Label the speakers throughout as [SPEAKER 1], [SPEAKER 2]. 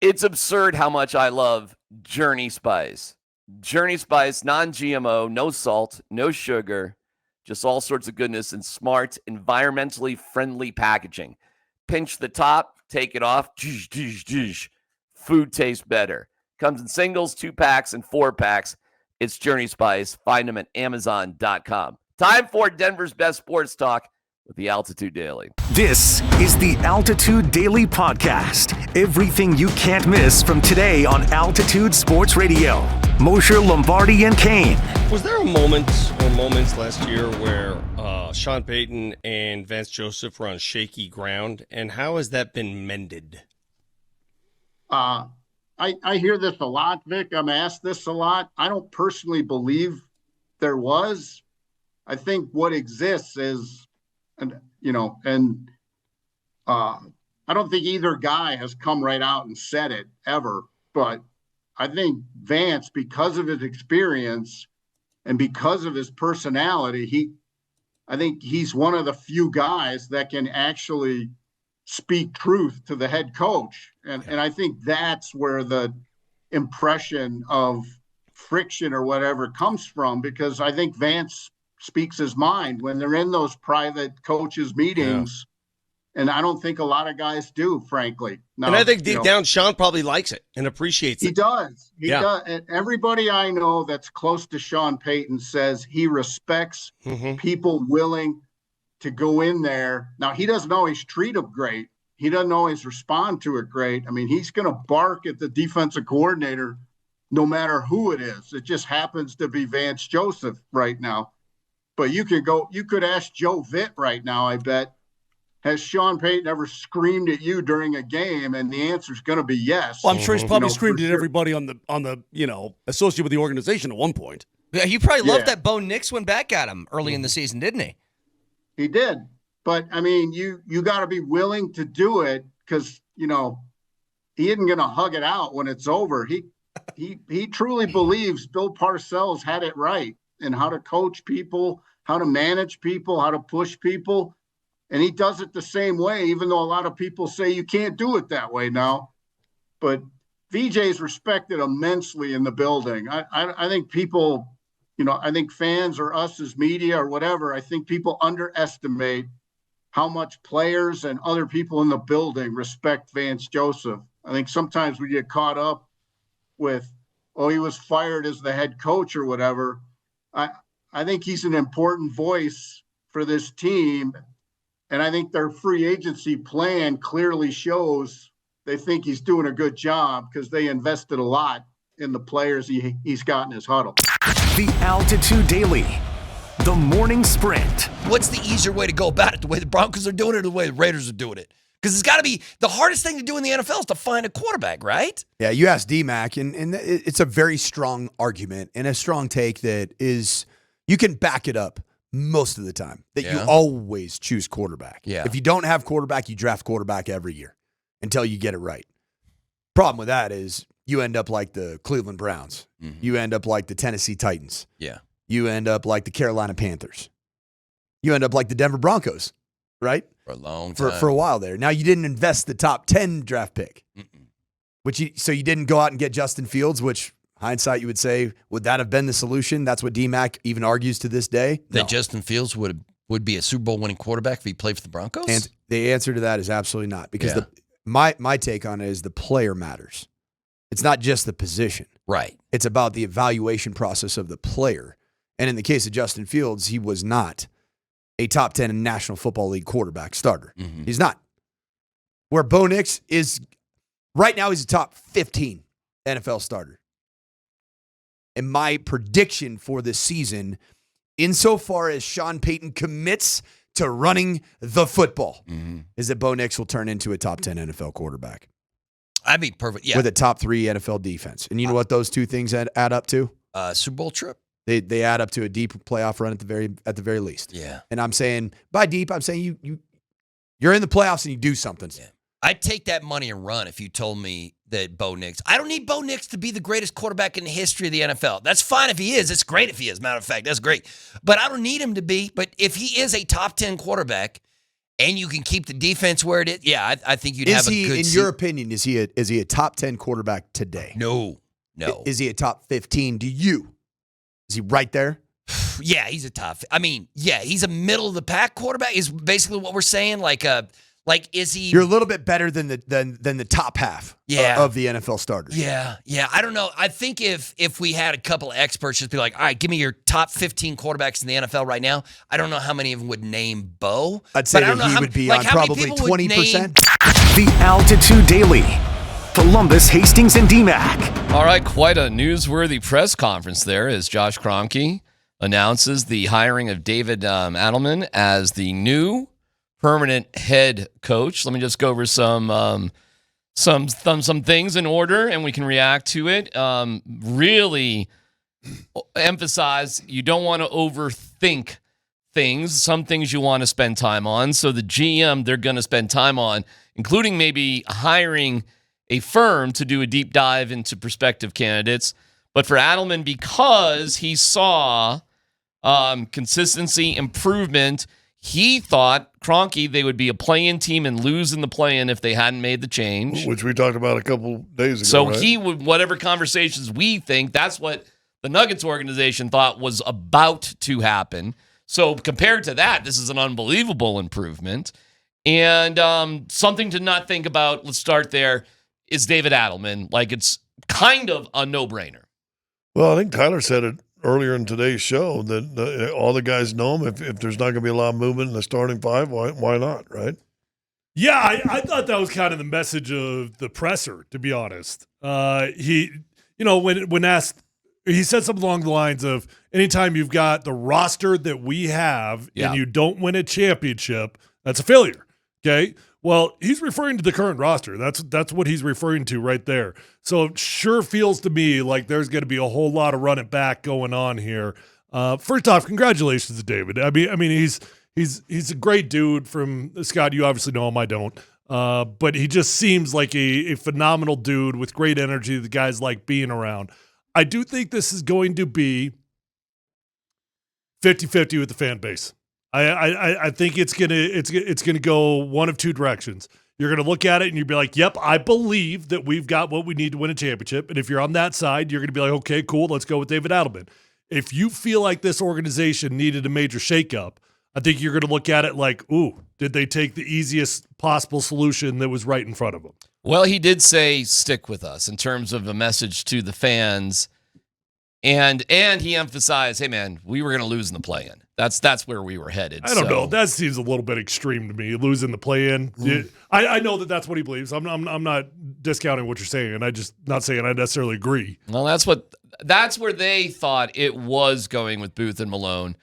[SPEAKER 1] It's absurd how much I love Journey Spice. Journey Spice, non-GMO, no salt, no sugar, just all sorts of goodness and smart, environmentally friendly packaging. Pinch the top, take it off. Food tastes better. Comes in singles, 2-packs, and 4-packs. It's Journey Spice. Find them at Amazon.com. Time for Denver's best sports talk with the Altitude Daily.
[SPEAKER 2] This is the Altitude Daily Podcast. Everything you can't miss from today on Altitude Sports Radio. Mosher, Lombardi, and Kane.
[SPEAKER 3] Was there a moment or moments last year where Sean Payton and Vance Joseph were on shaky ground, and how has that been mended?
[SPEAKER 4] I hear this a lot, Vic. I'm asked this a lot. I don't personally believe there was. I think what exists is, I don't think either guy has come right out and said it ever, but I think Vance, because of his experience and because of his personality, I think he's one of the few guys that can actually speak truth to the head coach. And I think that's where the impression of friction or whatever comes from, because I think Vance speaks his mind when they're in those private coaches meetings. Yeah. And I don't think a lot of guys do, frankly. Now,
[SPEAKER 3] and I think deep down, Sean probably likes it and appreciates it.
[SPEAKER 4] He does. He does. And everybody I know that's close to Sean Payton says he respects people willing to go in there. Now, he doesn't always treat them great. He doesn't always respond to it great. I mean, he's going to bark at the defensive coordinator no matter who it is. It just happens to be Vance Joseph right now. But you could ask Joe Vitt right now, I bet, has Sean Payton ever screamed at you during a game? And the answer is going to be yes.
[SPEAKER 5] Well, I'm sure he's probably screamed at everybody on the associated with the organization at one point.
[SPEAKER 6] Yeah, he probably loved that Bo Nix went back at him early in the season, didn't he?
[SPEAKER 4] He did. But, I mean, you got to be willing to do it because, he isn't going to hug it out when it's over. He truly believes Bill Parcells had it right in how to coach people, how to manage people, how to push people. And he does it the same way, even though a lot of people say you can't do it that way now. But VJ's respected immensely in the building. I think people, I think fans or us as media or whatever, I think people underestimate how much players and other people in the building respect Vance Joseph. I think sometimes we get caught up with, he was fired as the head coach or whatever. I think he's an important voice for this team. And I think their free agency plan clearly shows they think he's doing a good job because they invested a lot in the players he's got in his huddle.
[SPEAKER 2] The Altitude Daily, the morning sprint.
[SPEAKER 6] What's the easier way to go about it? The way the Broncos are doing it or the way the Raiders are doing it? Because it's got to be the hardest thing to do in the NFL is to find a quarterback, right?
[SPEAKER 7] Yeah, you asked D-Mac, and it's a very strong argument and a strong take that is you can back it up most of the time, that you always choose quarterback.
[SPEAKER 6] Yeah.
[SPEAKER 7] If you don't have quarterback, you draft quarterback every year until you get it right. Problem with that is you end up like the Cleveland Browns. Mm-hmm. You end up like the Tennessee Titans.
[SPEAKER 6] Yeah.
[SPEAKER 7] You end up like the Carolina Panthers. You end up like the Denver Broncos, right?
[SPEAKER 6] For a long time.
[SPEAKER 7] For a while there. Now, you didn't invest the top 10 draft pick. So you didn't go out and get Justin Fields, which hindsight, you would say, would that have been the solution? That's what D-Mac even argues to this day.
[SPEAKER 6] That Justin Fields would be a Super Bowl winning quarterback if he played for the Broncos?
[SPEAKER 7] And the answer to that is absolutely not. Because my take on it is the player matters. It's not just the position.
[SPEAKER 6] Right.
[SPEAKER 7] It's about the evaluation process of the player. And in the case of Justin Fields, he was not a top 10 National Football League quarterback starter. Mm-hmm. He's not. Where Bo Nix is, right now he's a top 15 NFL starter. And my prediction for this season, insofar as Sean Payton commits to running the football, is that Bo Nix will turn into a top 10 NFL quarterback.
[SPEAKER 6] I'd be perfect, yeah.
[SPEAKER 7] With a top 3 NFL defense. And you know what those two things add up to?
[SPEAKER 6] Super Bowl trip.
[SPEAKER 7] They add up to a deep playoff run at the very least.
[SPEAKER 6] Yeah.
[SPEAKER 7] And I'm saying, by deep, I'm saying you're in the playoffs and you do something.
[SPEAKER 6] Yeah. I'd take that money and run if you told me that Bo Nix. I don't need Bo Nix to be the greatest quarterback in the history of the NFL. That's fine if he is. It's great if he is. Matter of fact, that's great. But I don't need him to be. But if he is a top 10 quarterback and you can keep the defense where it is, yeah, I think you'd have a good
[SPEAKER 7] in your opinion, is he a top 10 quarterback today?
[SPEAKER 6] No.
[SPEAKER 7] Is he a top 15 to you? Is he right there?
[SPEAKER 6] Yeah, he's a tough. I mean, yeah, he's a middle of the pack quarterback is basically what we're saying. Like is he?
[SPEAKER 7] You're a little bit better than the top half of the NFL starters.
[SPEAKER 6] Yeah. I don't know. I think if we had a couple of experts just be like, all right, give me your top 15 quarterbacks in the NFL right now. I don't know how many of them would name Bo.
[SPEAKER 7] I'd say that he would be on probably 20%.
[SPEAKER 2] The Altitude Daily. Columbus, Hastings, and DMAC.
[SPEAKER 1] All right, quite a newsworthy press conference there as Josh Kroenke announces the hiring of David Adelman as the new permanent head coach. Let me just go over some things in order, and we can react to it. Really emphasize you don't want to overthink things. Some things you want to spend time on. So the GM they're going to spend time on, including maybe hiring a firm to do a deep dive into prospective candidates. But for Adelman, because he saw consistency, improvement, he thought, Kroenke, they would be a play-in team and lose in the play-in if they hadn't made the change.
[SPEAKER 8] Which we talked about a couple days ago.
[SPEAKER 1] So
[SPEAKER 8] right?
[SPEAKER 1] he would, whatever conversations we think, that's what the Nuggets organization thought was about to happen. So compared to that, this is an unbelievable improvement. And something to not think about, let's start there, is David Adelman. Like, it's kind of a no-brainer.
[SPEAKER 8] Well, I think Tyler said it earlier in today's show that all the guys know him. If there's not going to be a lot of movement in the starting five, why not, right?
[SPEAKER 5] Yeah, I thought that was kind of the message of the presser, to be honest. He, when asked, he said something along the lines of, anytime you've got the roster that we have and you don't win a championship, that's a failure, okay? Well, he's referring to the current roster. That's what he's referring to right there. So it sure feels to me like there's going to be a whole lot of run it back going on here. First off, congratulations to David. I mean he's a great dude. From Scott, you obviously know him. I don't. But he just seems like a phenomenal dude with great energy. The guys like being around. I do think this is going to be 50-50 with the fan base. I think it's gonna go one of two directions. You're gonna look at it and you'll be like, "Yep, I believe that we've got what we need to win a championship." And if you're on that side, you're gonna be like, "Okay, cool, let's go with David Adelman." If you feel like this organization needed a major shakeup, I think you're gonna look at it like, "Ooh, did they take the easiest possible solution that was right in front of them?"
[SPEAKER 1] Well, he did say stick with us in terms of a message to the fans. And he emphasized, hey, man, we were going to lose in the play-in. That's where we were headed.
[SPEAKER 5] I don't know. That seems a little bit extreme to me, losing the play-in. I know that that's what he believes. I'm not discounting what you're saying. I'm just not saying I necessarily agree.
[SPEAKER 1] Well, that's where they thought it was going with Booth and Malone,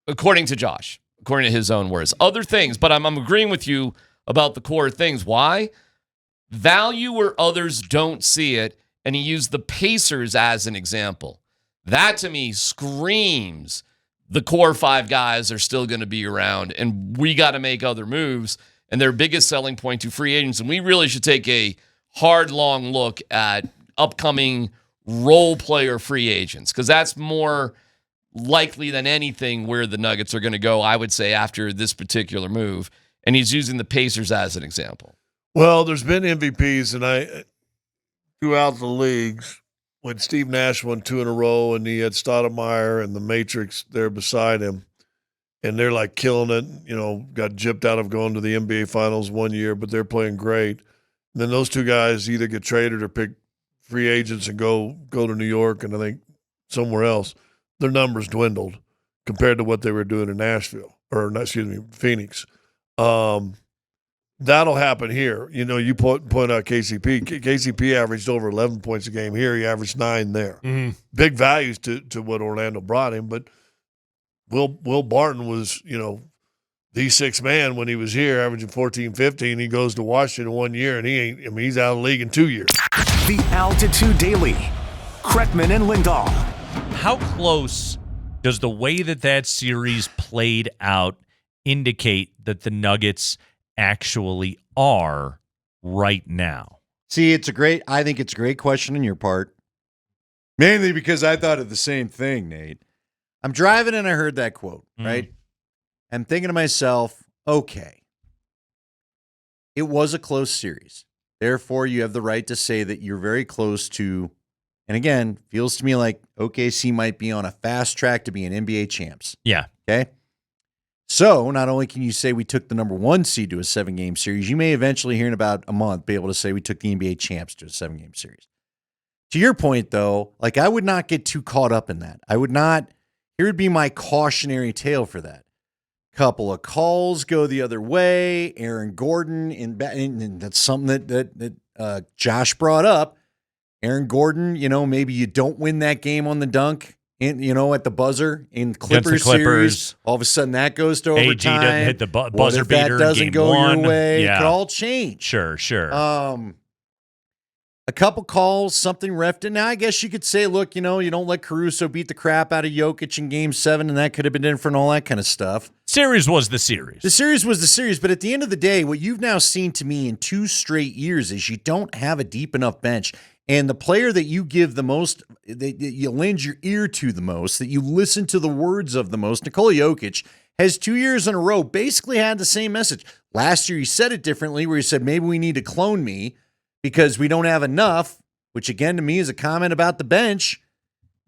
[SPEAKER 1] according to Josh, according to his own words. Other things, but I'm agreeing with you about the core things. Why? Value where others don't see it. And he used the Pacers as an example. That, to me, screams the core five guys are still going to be around, and we got to make other moves. And their biggest selling point to free agents, and we really should take a hard, long look at upcoming role player free agents, because that's more likely than anything where the Nuggets are going to go, I would say, after this particular move. And he's using the Pacers as an example.
[SPEAKER 8] Well, there's been MVPs, and throughout the leagues, when Steve Nash won 2 in a row and he had Stoudemire and the Matrix there beside him, and they're like killing it, got gypped out of going to the NBA Finals one year, but they're playing great. And then those two guys either get traded or pick free agents and go to New York and I think somewhere else. Their numbers dwindled compared to what they were doing in Phoenix. That'll happen here. You point out KCP. KCP averaged over 11 points a game here. He averaged 9 there.
[SPEAKER 5] Mm-hmm.
[SPEAKER 8] Big values to what Orlando brought him. But Will Barton was, the sixth man when he was here, averaging 14, 15. He goes to Washington 1 year, and he's out of the league in 2 years.
[SPEAKER 2] The Altitude Daily. Kreckman and Lindahl.
[SPEAKER 9] How close does the way that series played out indicate that the Nuggets actually are right now?
[SPEAKER 10] See, I think it's a great question on your part. Mainly because I thought of the same thing, Nate. I'm driving and I heard that quote, right? I'm thinking to myself, okay, it was a close series. Therefore, you have the right to say that you're very close to, and again, feels to me like OKC might be on a fast track to being NBA champs.
[SPEAKER 9] Yeah.
[SPEAKER 10] Okay. So not only can you say we took the number 1 seed to a 7-game series, you may eventually, here in about a month, be able to say we took the NBA champs to a 7-game series. To your point, though, like I would not get too caught up in that. Here would be my cautionary tale for that. Couple of calls go the other way. Aaron Gordon, and that's something that Josh brought up. Aaron Gordon, maybe you don't win that game on the dunk, at the buzzer in Clippers series. All of a sudden that goes to overtime.
[SPEAKER 9] AG doesn't hit the buzzer
[SPEAKER 10] if
[SPEAKER 9] beater
[SPEAKER 10] that doesn't
[SPEAKER 9] in game
[SPEAKER 10] go
[SPEAKER 9] 1.
[SPEAKER 10] your way,
[SPEAKER 9] Yeah.
[SPEAKER 10] it could all change.
[SPEAKER 9] Sure.
[SPEAKER 10] A couple calls, something ref did. Now, I guess you could say, look, you don't let Caruso beat the crap out of Jokic in Game 7, and that could have been different, all that kind of stuff.
[SPEAKER 9] Series was the series.
[SPEAKER 10] The series was the series, but at the end of the day, what you've now seen to me in 2 straight years is you don't have a deep enough bench. And the player that you give the most, that you lend your ear to the most, that you listen to the words of the most, Nikola Jokic, has 2 years in a row basically had the same message. Last year he said it differently, where he said, maybe we need to clone me because we don't have enough, which again to me is a comment about the bench.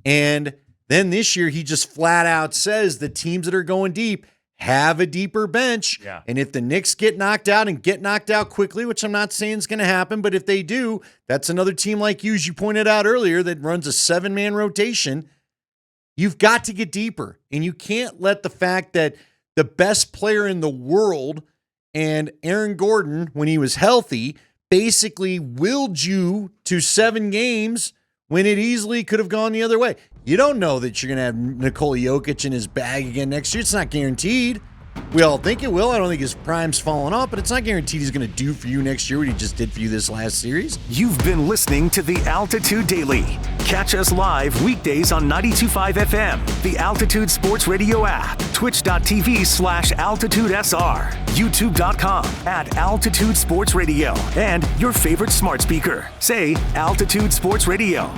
[SPEAKER 10] And then this year he just flat out says the teams that are going deep have a deeper bench.
[SPEAKER 9] Yeah.
[SPEAKER 10] And if the Knicks get knocked out and get knocked out quickly, which I'm not saying is going to happen, but if they do, that's another team like you, as you pointed out earlier, that runs a 7-man rotation. You've got to get deeper. And you can't let the fact that the best player in the world and Aaron Gordon, when he was healthy, basically willed you to 7 games when it easily could have gone the other way. You don't know that you're going to have Nikola Jokic in his bag again next year. It's not guaranteed. We all think it will. I don't think his prime's fallen off, but it's not guaranteed he's going to do for you next year what he just did for you this last series.
[SPEAKER 2] You've been listening to the Altitude Daily. Catch us live weekdays on 92.5 FM, the Altitude Sports Radio app, twitch.tv/AltitudeSR, youtube.com/Altitude Sports Radio, and your favorite smart speaker. Say Altitude Sports Radio.